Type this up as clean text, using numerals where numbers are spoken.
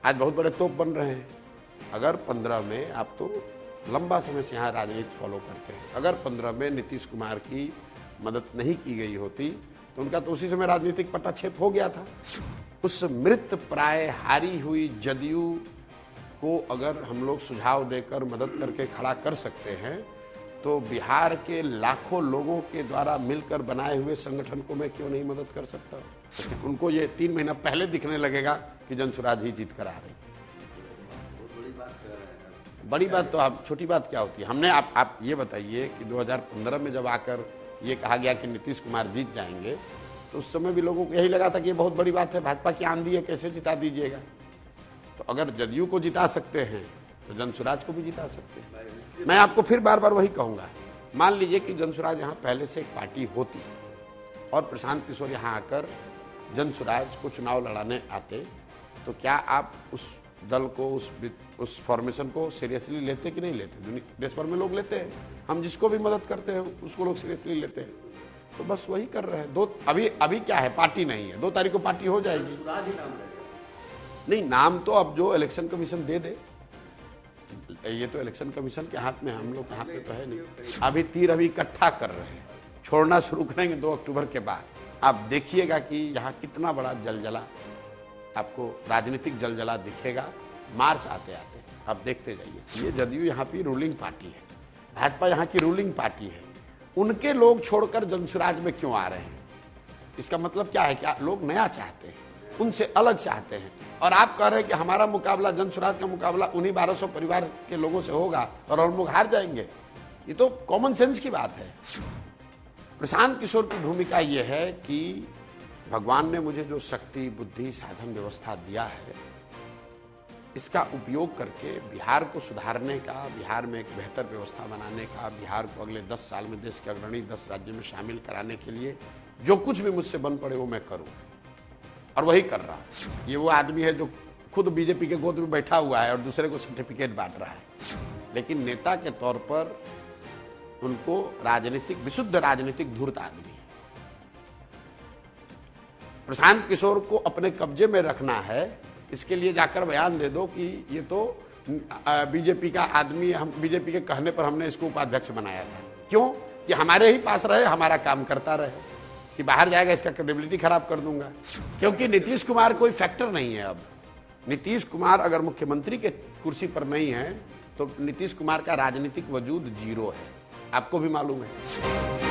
आज बहुत बड़े तोप बन रहे हैं। अगर 15 में, आप तो लंबा समय से यहाँ राजनीति फॉलो करते हैं, अगर 15 में नीतीश कुमार की मदद नहीं की गई होती तो उनका तो उसी समय राजनीतिक पटाक्षेप हो गया था। उस मृत प्राय हारी हुई जदयू को अगर हम लोग सुझाव देकर मदद करके खड़ा कर सकते हैं तो बिहार के लाखों लोगों के द्वारा मिलकर बनाए हुए संगठन को मैं क्यों नहीं मदद कर सकता। उनको ये 3 महीना पहले दिखने लगेगा कि जनसुराज ही जीत कर आ रही। बड़ी बात तो आप, छोटी बात क्या होती है। हमने आप ये बताइए कि 2015 में जब आकर ये कहा गया कि नीतीश कुमार जीत जाएंगे तो उस समय भी लोगों को यही लगा था कि ये बहुत बड़ी बात है, भाजपा की आंधी है, कैसे जिता दीजिएगा। तो अगर जदयू को जिता सकते हैं तो जनसुराज को भी जिता सकते हैं। मैं आपको फिर बार बार वही कहूँगा, मान लीजिए कि जनसुराज यहाँ पहले से एक पार्टी होती और प्रशांत किशोर यहाँ आकर जनसुराज को चुनाव लड़ाने आते तो क्या आप उस दल को, उस फॉर्मेशन को सीरियसली लेते कि नहीं लेते। देश भर में लोग लेते हैं, हम जिसको भी मदद करते हैं उसको लोग सीरियसली लेते हैं। तो बस वही कर रहे हैं। अभी क्या है, पार्टी नहीं है, 2 तारीख को पार्टी हो जाएगी। नहीं, नाम तो अब जो इलेक्शन कमीशन दे दे, ये तो इलेक्शन कमीशन के हाथ में, हम लोग के हाथ में तो है नहीं। अभी तीर इकट्ठा कर रहे हैं, छोड़ना शुरू करेंगे 2 अक्टूबर के बाद। आप देखिएगा कि यहाँ कितना बड़ा जलजला, आपको राजनीतिक जलजला दिखेगा मार्च आते आते। आप देखते जाइए। ये जदयू यहाँ की रूलिंग पार्टी है, भाजपा यहाँ की रूलिंग पार्टी है। उनके लोग छोड़कर जनसुराज में क्यों आ रहे हैं? इसका मतलब क्या है? क्या लोग नया चाहते हैं, उनसे अलग चाहते हैं। और आप कह रहे हैं कि हमारा मुकाबला, जनसुराज का मुकाबला उन्हीं 1200 परिवार के लोगों से होगा और हम लोग हार जाएंगे। ये तो कॉमन सेंस की बात है। प्रशांत किशोर की भूमिका ये है कि भगवान ने मुझे जो शक्ति, बुद्धि, साधन, व्यवस्था दिया है, इसका उपयोग करके बिहार को सुधारने का, बिहार में एक बेहतर व्यवस्था बनाने का, बिहार को अगले 10 साल में देश के अग्रणी 10 राज्यों में शामिल कराने के लिए जो कुछ भी मुझसे बन पड़े वो मैं करूं, और वही कर रहा हूं। ये वो आदमी है जो खुद बीजेपी के गोद में बैठा हुआ है और दूसरे को सर्टिफिकेट बांट रहा है, लेकिन नेता के तौर पर उनको विशुद्ध राजनीतिक धूर्त आदमी है। प्रशांत किशोर को अपने कब्जे में रखना है, इसके लिए जाकर बयान दे दो कि ये तो बीजेपी का आदमी, हम बीजेपी के कहने पर हमने इसको उपाध्यक्ष बनाया था। क्यों? कि हमारे ही पास रहे, हमारा काम करता रहे, कि बाहर जाएगा इसका क्रेडिबिलिटी खराब कर दूंगा। क्योंकि नीतीश कुमार कोई फैक्टर नहीं है। अब नीतीश कुमार अगर मुख्यमंत्री के कुर्सी पर नहीं है तो नीतीश कुमार का राजनीतिक वजूद 0 है, आपको भी मालूम है।